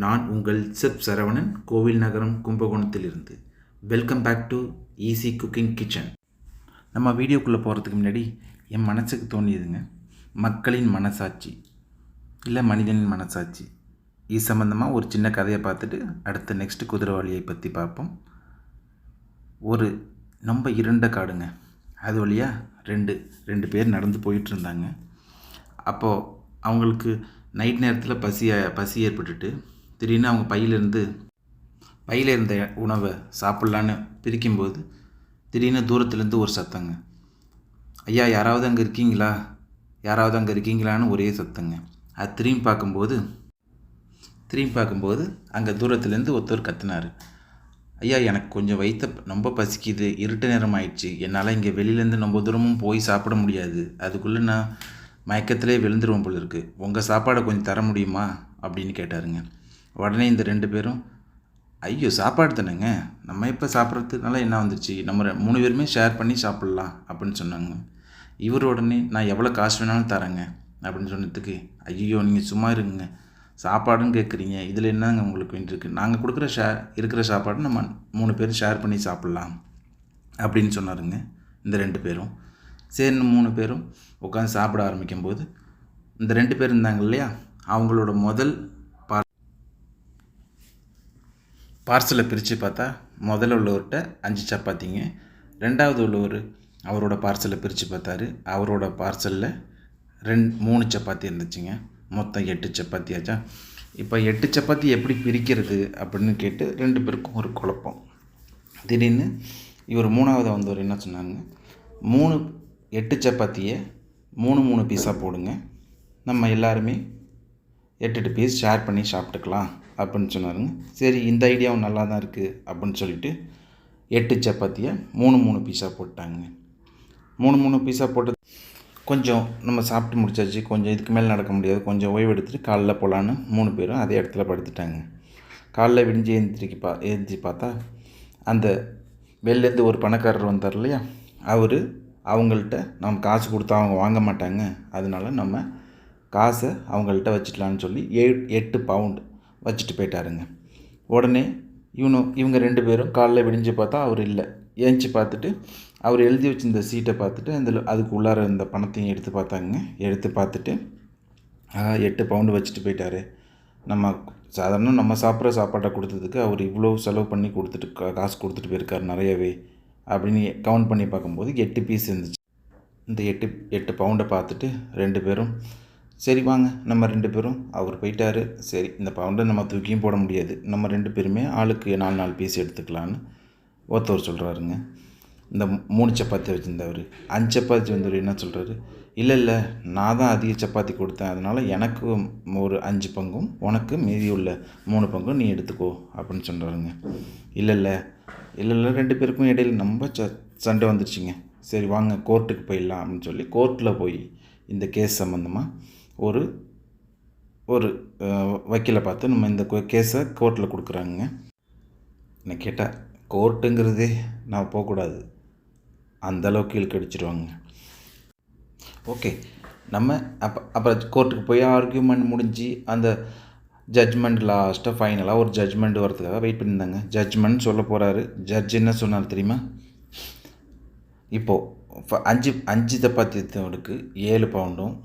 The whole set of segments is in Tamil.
நான் உங்கள் செப் சரவணன், கோவில் நகரம், கும்பகோணத்திலிருந்து. Welcome back to easy cooking kitchen. நம்ம வீடியோக்குள்ளே போகிறதுக்கு முன்னாடி என் மனசுக்கு தோணியதுங்க, மக்களின் மனசாட்சி இல்லை மனிதனின் மனசாட்சி இது சம்மந்தமாக ஒரு சின்ன கதையை பார்த்துட்டு அடுத்த நெக்ஸ்ட்டு குதிரைவாளியை பற்றி பார்ப்போம். ஒரு ரொம்ப இருண்ட காடுங்க. அது வழியாக ரெண்டு பேர் நடந்து போயிட்டு இருந்தாங்க. அப்போது அவங்களுக்கு நைட் நேரத்தில் பசி ஏற்பட்டுட்டு திடீர்னு அவங்க பையில் இருந்த உணவை சாப்பிட்லான்னு பிரிக்கும்போது திடீர்னு தூரத்துலேருந்து ஒரு சத்தங்க, ஐயா யாராவது அங்கே இருக்கீங்களான்னு ஒரே சத்தங்க. அது திரும்பி பார்க்கும்போது அங்கே தூரத்துலேருந்து ஒருத்தர் கத்துனார், ஐயா எனக்கு கொஞ்சம் ரொம்ப பசிக்குது, இருட்டு நேரம் ஆயிடுச்சு, என்னால் இங்கே வெளியிலேருந்து ரொம்ப தூரமும் போய் சாப்பிட முடியாது, அதுக்குள்ளே நான் மயக்கத்திலே விழுந்துருவோம் போல இருக்குது, உங்கள் சாப்பாடை கொஞ்சம் தர முடியுமா அப்படின்னு கேட்டாருங்க. உடனே இந்த 2 பேரும், ஐயோ சாப்பாடு தானேங்க, நம்ம இப்போ சாப்பிட்றதுனால என்ன வந்துச்சு, நம்ம 3 பேருமே ஷேர் பண்ணி சாப்பிட்லாம் அப்படின்னு சொன்னாங்க. இவர் உடனே நான் எவ்வளோ காசு வேணாலும் தரேங்க அப்படின்னு சொன்னதுக்கு, ஐயோ நீங்கள் சும்மா இருங்க, சாப்பாடுன்னு கேட்குறீங்க, இதில் என்னங்க உங்களுக்கு வேண்டியிருக்கு, நாங்கள் கொடுக்குற இருக்கிற சாப்பாடு நம்ம 3 பேரும் ஷேர் பண்ணி சாப்பிட்லாம் அப்படின்னு சொன்னாருங்க. இந்த 2 பேரும் சரின்னு 3 பேரும் உட்காந்து சாப்பிட ஆரம்பிக்கும்போது இந்த 2 பேர் இருந்தாங்க இல்லையா, அவங்களோட முதல் பார்சலை பிரித்து பார்த்தா முதல்ல உள்ளவர்கிட்ட 5 சப்பாத்திங்க, ரெண்டாவது உள்ளவர் அவரோட பார்சலை பிரித்து பார்த்தாரு, அவரோட பார்சலில் 3 சப்பாத்தி இருந்துச்சுங்க. மொத்தம் 8 சப்பாத்தி ஆச்சா. இப்போ 8 சப்பாத்தி எப்படி பிரிக்கிறது அப்படின்னு கேட்டு 2 பேருக்கும் ஒரு குழப்பம். திடீர்னு இவர் 3ஆவது வந்தவர் என்ன சொன்னாங்க, 8 சப்பாத்தியை 3 பீஸாக போடுங்க, நம்ம எல்லாருமே 8 பீஸ் ஷேர் பண்ணி சாப்பிட்டுக்கலாம் அப்படின்னு சொன்னாருங்க. சரி இந்த ஐடியாவும் நல்லா தான் இருக்குது அப்படின்னு சொல்லிட்டு 8 சப்பாத்தியை 3 பீஸாக போட்டாங்க. 3 பீஸாக போட்டு கொஞ்சம் நம்ம சாப்பிட்டு முடிச்சாச்சு, கொஞ்சம் இதுக்கு மேலே நடக்க முடியாது, கொஞ்சம் ஓய்வு எடுத்துகிட்டு காலைல போகலான்னு 3 பேரும் அதே இடத்துல படுத்துட்டாங்க. காலைல விடிஞ்சு எழுந்திரிச்சு பார்த்தா அந்த வெளிலேருந்து ஒரு பணக்காரர் வந்தார் இல்லையா, அவங்கள்ட்ட நம்ம காசு கொடுத்தா அவங்க வாங்க மாட்டாங்க, அதனால நம்ம காசை அவங்கள்ட்ட வச்சுக்கலான்னு சொல்லி 8 பவுண்டு வச்சுட்டு போயிட்டாருங்க. உடனே இவங்க 2 பேரும் காலைல விடிஞ்சு பார்த்தா அவர் இல்லை. ஏஞ்சி பார்த்துட்டு அவர் எழுதி வச்சிருந்த சீட்டை பார்த்துட்டு அதுக்கு உள்ளார இருந்த பணத்தையும் எடுத்து பார்த்துட்டு 8 பவுண்டு வச்சுட்டு போயிட்டார். நம்ம சாப்பிட்ற சாப்பாட்டை கொடுத்ததுக்கு அவர் இவ்வளோ செலவு பண்ணி காசு கொடுத்துட்டு போயிருக்கார் நிறையவே அப்படின்னு கவுண்ட் பண்ணி பார்க்கும்போது 8 பீஸ் இருந்துச்சு. இந்த 8 பவுண்டை பார்த்துட்டு 2 பேரும், சரி வாங்க நம்ம 2 பேரும், அவர் போயிட்டார், சரி இந்த பவுண்டை நம்ம தூக்கியும் போட முடியாது, நம்ம 2 பேருமே ஆளுக்கு 4 பீஸ் எடுத்துக்கலான்னு ஒருத்தவர் சொல்கிறாருங்க. இந்த 3 சப்பாத்தி வச்சுருந்தவர் 5 சப்பாத்தி வந்தவர் என்ன சொல்கிறாரு, இல்லை நான் தான் அதிக சப்பாத்தி கொடுத்தேன், அதனால் எனக்கு ஒரு 5 பங்கும் உனக்கு மீதி உள்ள 3 பங்கும் நீ எடுத்துக்கோ அப்படின்னு சொல்கிறாருங்க. இல்லை 2 பேருக்கும் இடையில் ரொம்ப சண்டை வந்துடுச்சிங்க. சரி வாங்க கோர்ட்டுக்கு போயிடலாம் அப்படின்னு சொல்லி கோர்ட்டில் போய் இந்த கேஸ் சம்மந்தமாக ஒரு வக்கீலை பார்த்து நம்ம இந்த கேஸை கோர்ட்டில் கொடுக்குறாங்க. என்ன கேட்டால் கோர்ட்டுங்கிறதே நான் போகக்கூடாது, அந்தளவுக்கு இழுக்கடிச்சிடுவாங்க. ஓகே, நம்ம அப்புறம் கோர்ட்டுக்கு போய் ஆர்கியூமெண்ட் முடிஞ்சு அந்த ஜட்ஜ்மெண்ட் லாஸ்ட்டாக ஃபைனலாக ஒரு ஜட்ஜ்மெண்ட் வரதுக்காக வெயிட் பண்ணியிருந்தாங்க. ஜட்ஜ்மெண்ட் சொல்ல போகிறாரு. ஜட்ஜ் என்ன சொன்னார் தெரியுமா, இப்போது 5 சப்பாத்தி எடுத்தவனுக்கு 7 பவுண்டும்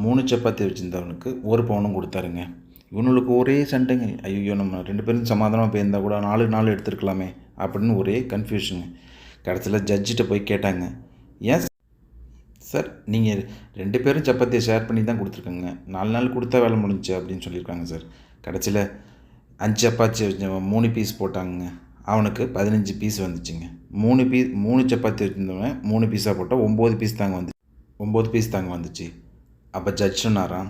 3 சப்பாத்தி வச்சுருந்தவனுக்கு 1 பவுண்டும் கொடுத்தாருங்க. இவனுக்கு ஒரே சண்டைங்க, ஐயோ நம்ம 2 பேரும் சமாதானமாக போயிருந்தால் கூட 4 எடுத்துருக்கலாமே அப்படின்னு ஒரே கன்ஃபியூஷனுங்க. கடைசியில் ஜட்ஜிட்ட போய் கேட்டாங்க, ஏன் சார் நீங்கள் 2 பேரும் சப்பாத்தியை ஷேர் பண்ணி தான் கொடுத்துருக்காங்க, 4 கொடுத்தா வேலை முடிஞ்சு அப்படின்னு சொல்லியிருக்காங்க சார். கடைசியில் 5 சப்பாத்தி 3 பீஸ் போட்டாங்க, அவனுக்கு 15 பீஸ் வந்துச்சுங்க. 3 சப்பாத்தி வச்சுருந்தவன் 3 பீஸாக போட்டால் 9 பீஸ் தாங்க வந்துச்சு. அப்போ ஜட்ஜ் சொன்னாராம்,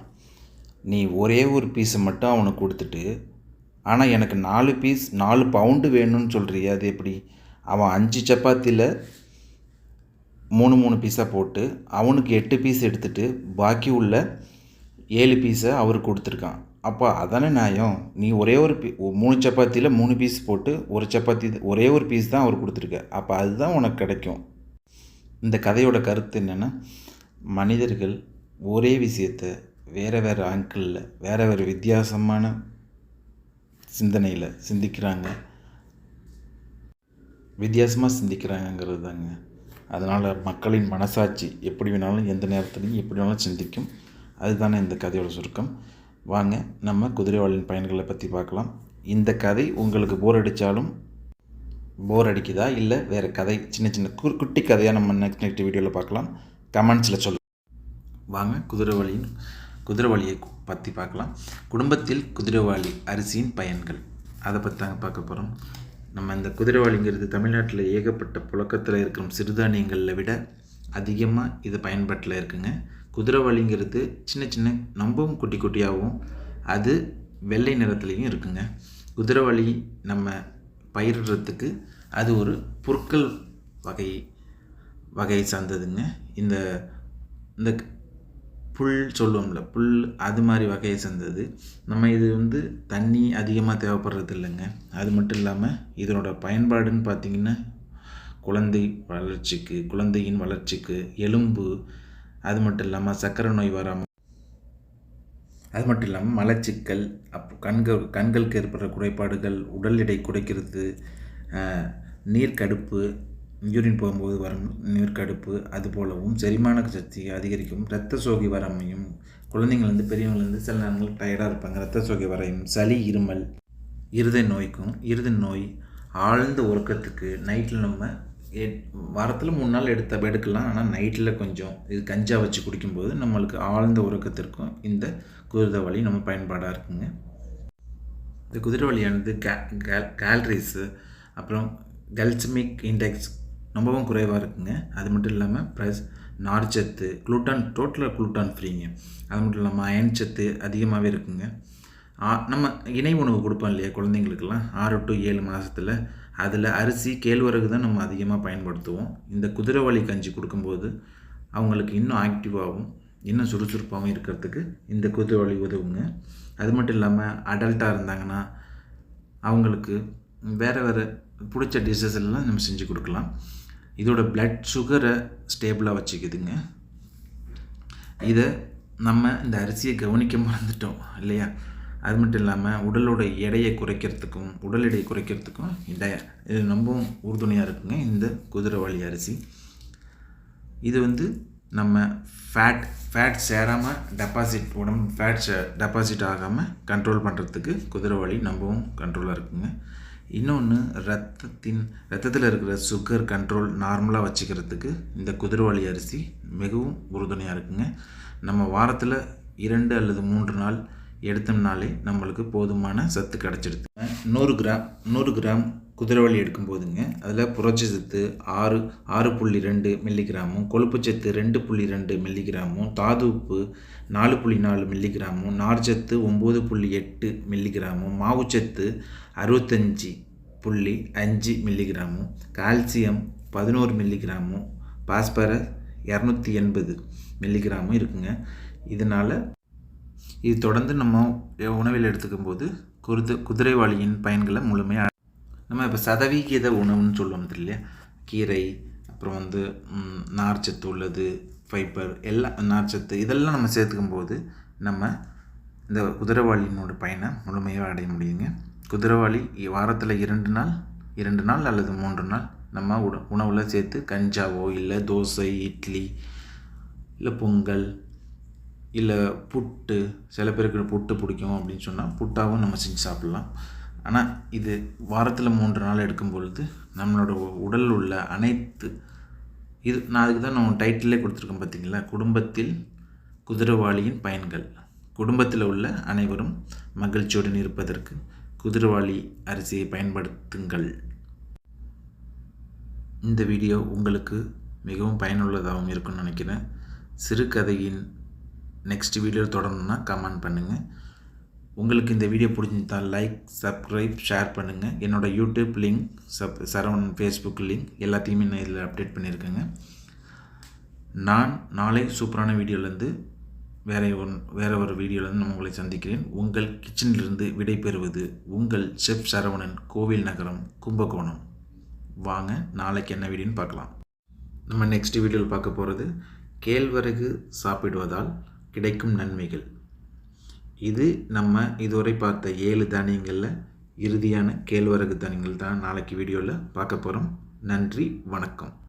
நீ ஒரே ஒரு பீஸை மட்டும் அவனுக்கு கொடுத்துட்டு ஆனால் எனக்கு 4 பவுண்டு வேணும்னு சொல்கிறியா, அது எப்படி, அவன் 5 சப்பாத்தியில் 3 பீஸாக போட்டு அவனுக்கு 8 பீஸ் எடுத்துகிட்டு பாக்கி உள்ள 7 பீஸை அவருக்கு கொடுத்துருக்கான், அப்போ அதானே நியாயம், நீ ஒரே ஒரு 3 சப்பாத்தியில் 3 பீஸ் போட்டு ஒரு சப்பாத்தி ஒரே ஒரு பீஸ் தான் அவர் கொடுத்துருக்க, அப்போ அதுதான் உனக்கு கிடைக்கும். இந்த கதையோட கருத்து என்னென்னா, மனிதர்கள் ஒரே விஷயத்தை வேறு ஆங்கிளில் வேறு வித்தியாசமான சிந்தனையில் சிந்திக்கிறாங்க, வித்தியாசமாக சிந்திக்கிறாங்கங்கிறது தாங்க. அதனால் மக்களின் மனசாட்சி எப்படி வேணாலும் எந்த நேரத்துலையும் எப்படி வேணாலும் சிந்திக்கும். அதுதானே இந்த கதையோட சுருக்கம். வாங்க நம்ம குதிரைவாலியின் பயன்களை பற்றி பார்க்கலாம். இந்த கதை உங்களுக்கு போர் அடித்தாலும் போர் அடிக்குதா, இல்லை வேறு கதை சின்ன சின்ன குட்டி கதையாக நம்ம நெக்ஸ்ட் வீடியோவில் பார்க்கலாம். கமெண்ட்ஸில் சொல்லுங்கள். வாங்க குதிரைவாலியை பற்றி பார்க்கலாம். குடும்பத்தில் குதிரைவாலி அரிசியின் பயன்கள், அதை பற்றி தாங்க பார்க்க போகிறோம். நம்ம இந்த குதிரைவாலிங்கிறது தமிழ்நாட்டில் ஏகப்பட்ட புழக்கத்தில் இருக்கிற சிறுதானியங்களில் விட அதிகமாக இது பயன்பாட்டில் இருக்குங்க. குதிரைவாலிங்கிறது சின்ன சின்ன ரொம்பவும் குட்டி குட்டியாகவும் அது வெள்ளை நிறத்துலேயும் இருக்குங்க. குதிரைவாலி நம்ம பயிரிடுறதுக்கு அது ஒரு புற்கள் வகையை சார்ந்ததுங்க. இந்த இந்த புல் சொல்லுவோம்ல, புல் அது மாதிரி வகையை சேர்ந்தது. நம்ம இது தண்ணி அதிகமாக தேவைப்படுறது இல்லைங்க. அது மட்டும் இல்லாமல் இதனோட பயன்பாடுன்னு பார்த்திங்கன்னா குழந்தையின் வளர்ச்சிக்கு, எலும்பு, அது மட்டும் இல்லாமல் சர்க்கரை நோய் வராமல், அது மட்டும் இல்லாமல் மலச்சிக்கல், கண்களுக்கு ஏற்படுற குறைபாடுகள், உடல் எடை குறைக்கிறது, நீர்க்கடுப்பு, யூரின் போகும்போது வரும் நீர்க்கடுப்பு, அது போலவும் செரிமான சக்தி அதிகரிக்கும், இரத்த சோகை வராமையும், குழந்தைங்கள்லேருந்து பெரியவங்கலேருந்து சில நேரங்கள் டயர்டாக இருப்பாங்க, இரத்த சோகை வரையும், சளி, இருமல், இருதய நோய், ஆழ்ந்த உறக்கத்துக்கு நைட்டில் நம்ம வாரத்தில் 3 நாள் எடுக்கலாம். ஆனால் நைட்டில் கொஞ்சம் இது கஞ்சா வச்சு குடிக்கும்போது நம்மளுக்கு ஆழ்ந்த உறக்கத்திற்கும் இந்த குதிரைவாலி நம்ம பயன்பாடாக இருக்குங்க. இந்த குதிரைவாலியானது கேலரிஸு அப்புறம் கல்சமிக் இண்டெக்ஸ் ரொம்பவும் குறைவாக இருக்குங்க. அது மட்டும் இல்லாமல் ப்ளஸ் நார்ச்சத்து, டோட்டலாக குளுட்டான் ஃப்ரீங்க. அது மட்டும் இல்லாமல் அயன் சத்து அதிகமாகவே இருக்குங்க. நம்ம இணை உணவு கொடுப்போம் இல்லையா குழந்தைங்களுக்கெல்லாம் 6 to 7 மாதத்தில், அதில் அரிசி, கேழ்வரகு தான் நம்ம அதிகமாக பயன்படுத்துவோம். இந்த குதிரைவாலி கஞ்சி கொடுக்கும்போது அவங்களுக்கு இன்னும் ஆக்டிவாகவும் இன்னும் சுறுசுறுப்பாகவும் இருக்கிறதுக்கு இந்த குதிரைவாலி உதவுங்க. அது மட்டும் இல்லாமல் அடல்ட்டாக இருந்தாங்கன்னா அவங்களுக்கு வேறு பிடிச்ச டிஷ்ஷஸ் எல்லாம் நம்ம செஞ்சு கொடுக்கலாம். இதோட பிளட் சுகரை ஸ்டேபிளாக வச்சுக்குதுங்க. இதை நம்ம இந்த அரிசியை கவனிக்க மறந்துட்டோம் இல்லையா. அது மட்டும் இல்லாமல் உடல் எடையை குறைக்கிறதுக்கும் இது ரொம்பவும் உறுதுணையாக இருக்குங்க இந்த குதிரைவாலி அரிசி. இது நம்ம ஃபேட் சேராமல் உடம்பு டெபாசிட் ஆகாமல் கண்ட்ரோல் பண்ணுறதுக்கு குதிரைவாலி ரொம்பவும் கண்ட்ரோலாக இருக்குங்க. இன்னொன்று ரத்தத்தில் இருக்கிற சுகர் கண்ட்ரோல் நார்மலாக வச்சுக்கிறதுக்கு இந்த குதிரைவாலி அரிசி மிகவும் உறுதுணையாக இருக்குங்க. நம்ம வாரத்தில் 2 அல்லது 3 நாள் எடுத்தோம்னாலே நம்மளுக்கு போதுமான சத்து கிடச்சிடுது. 100 கிராம் குதிரைவாலி எடுக்கும்போதுங்க அதில் புரட்சி சத்து 6.2 மில்லிகிராமும், கொழுப்பு சத்து 2.2 மில்லிகிராமும், தாது உப்பு 4.4 மில்லிகிராமும், நார்ச்சத்து 9.8 மில்லிகிராமும், மாவுச்சத்து 65.5 மில்லிகிராமும், கால்சியம் 11 மில்லிகிராமும், பாஸ்பரஸ் 280 மில்லிகிராமும் இருக்குங்க. இதனால் இது தொடர்ந்து நம்ம உணவில் எடுத்துக்கும் போது குதிரைவாலியின் பயன்களை முழுமையாக நம்ம இப்போ சதவிகித உணவுன்னு சொல்லுவோம் இல்லையா. கீரை, அப்புறம் நார்ச்சத்து உள்ளது, ஃபைபர், எல்லாம் நார்ச்சத்து இதெல்லாம் நம்ம சேர்த்துக்கும் போது நம்ம இந்த குதிரைவாலியினோட பயனை முழுமையாக அடைய முடியுங்க. குதிரைவாலி வாரத்தில் 2 நாள் அல்லது 3 நாள் நம்ம உணவில் சேர்த்து கஞ்சாவோ, இல்லை தோசை, இட்லி, இல்லை பொங்கல், இல்லை புட்டு, சில பேருக்கு புட்டு பிடிக்கும் அப்படின்னு சொன்னால் புட்டாகவும் நம்ம செஞ்சு சாப்பிட்லாம். ஆனால் இது வாரத்தில் 3 நாள் எடுக்கும் பொழுது நம்மளோட உடலில் உள்ள அனைத்து நான் அதுக்கு தான் நம்ம டைட்டிலே கொடுத்துருக்கோம் பார்த்தீங்களா, குடும்பத்தில் குதிரைவாலியின் பயன்கள். குடும்பத்தில் உள்ள அனைவரும் மகிழ்ச்சியுடன் இருப்பதற்கு குதிரைவாலி அரிசியை பயன்படுத்துங்கள். இந்த வீடியோ உங்களுக்கு மிகவும் பயனுள்ளதாகவும் இருக்குன்னு நினைக்கிறேன். சிறுகதையின் நெக்ஸ்ட் வீடியோ தொடரணுன்னா கமெண்ட் பண்ணுங்கள். உங்களுக்கு இந்த வீடியோ பிடிச்சிருந்தால் லைக், சப்ஸ்கிரைப், ஷேர் பண்ணுங்கள். என்னோடய YouTube link, Saravanan Facebook link எல்லாத்தையுமே நான் இதில் அப்டேட் பண்ணியிருக்கேங்க. நான் நாளை சூப்பரான வீடியோலேருந்து வேறு ஒரு வீடியோலேருந்து நான் உங்களை சந்திக்கிறேன். உங்கள் கிச்சனிலிருந்து விடைபெறுவது உங்கள் செஃப் சரவணன், கோவில் நகரம், கும்பகோணம். வாங்க நாளைக்கு என்ன வீடியோன்னு பார்க்கலாம். நம்ம நெக்ஸ்ட் வீடியோவில் பார்க்க போகிறது கேழ்வரகு சாப்பிடுவதால் கிடைக்கும் நன்மைகள். இது நம்ம இதுவரை பார்த்த 7 தானியங்களில் இறுதியான கேழ்வரகு தானியங்கள் தான் நாளைக்கு வீடியோவில் பார்க்க போகிறோம். நன்றி, வணக்கம்.